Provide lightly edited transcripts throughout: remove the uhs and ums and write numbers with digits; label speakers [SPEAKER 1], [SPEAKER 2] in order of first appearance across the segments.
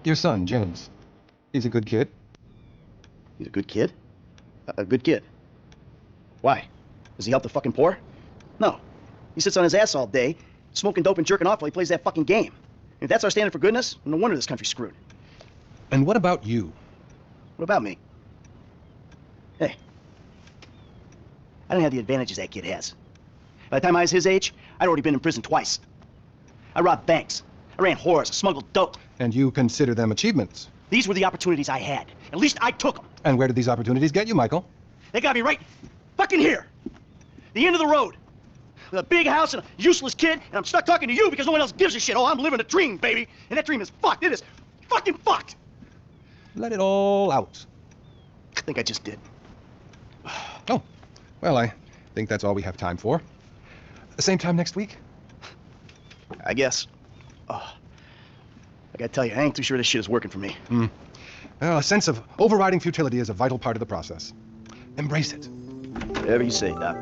[SPEAKER 1] Your son, James. He's a good kid.
[SPEAKER 2] He's a good kid? A good kid? Why? Does he help the fucking poor? No. He sits on his ass all day, smoking dope and jerking off while he plays that fucking game. If that's our standard for goodness, no wonder this country's screwed.
[SPEAKER 1] And what about you?
[SPEAKER 2] What about me? Hey. I don't have the advantages that kid has. By the time I was his age, I'd already been in prison twice. I robbed banks. I ran whores. I smuggled dope.
[SPEAKER 1] And you consider them achievements?
[SPEAKER 2] These were the opportunities I had. At least I took them.
[SPEAKER 1] And where did these opportunities get you, Michael?
[SPEAKER 2] They got me right fucking here. The end of the road. With a big house and a useless kid, and I'm stuck talking to you because no one else gives a shit. Oh, I'm living a dream, baby. And that dream is fucked. It is fucking fucked.
[SPEAKER 1] Let it all out.
[SPEAKER 2] I think I just did.
[SPEAKER 1] Oh, well, I think that's all we have time for. Same time next week?
[SPEAKER 2] I guess. I gotta tell you, I ain't too sure this shit is working for me.
[SPEAKER 1] Well, a sense of overriding futility is a vital part of the process. Embrace it.
[SPEAKER 2] Whatever you say, Doc.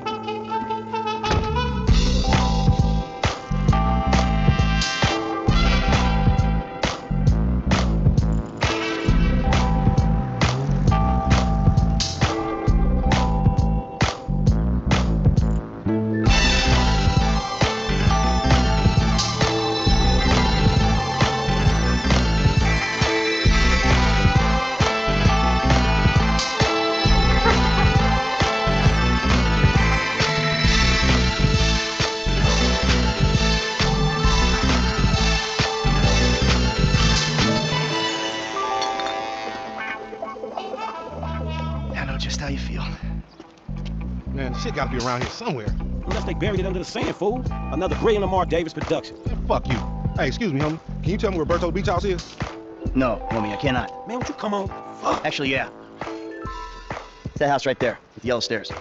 [SPEAKER 2] Just how you feel.
[SPEAKER 3] Man, shit gotta be around here somewhere.
[SPEAKER 4] Unless they buried it under the sand, fool. Another brilliant Lamar Davis production.
[SPEAKER 3] Man, fuck you. Hey, excuse me, homie. Can you tell me where Berto's Beach House is?
[SPEAKER 2] No, homie, I cannot.
[SPEAKER 4] Man, won't you come on? Fuck.
[SPEAKER 2] Actually, yeah. It's that house right there, with the yellow stairs.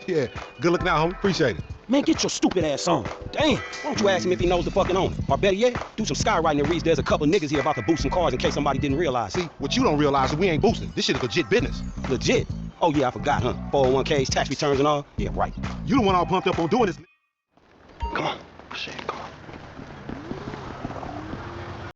[SPEAKER 3] Yeah, good looking out, homie. Appreciate it.
[SPEAKER 4] Man, get your stupid ass on. Damn, why don't you ask him if he knows the fucking owner? Or better yet, do some skywriting that reads there's a couple niggas here about to boost some cars in case somebody didn't realize.
[SPEAKER 3] See, what you don't realize is we ain't boosting. This shit is legit business.
[SPEAKER 4] Legit? Oh yeah, I forgot, huh? 401ks, tax returns and all? Yeah, right.
[SPEAKER 3] You the one all pumped up on doing this.
[SPEAKER 2] Come on. Shit.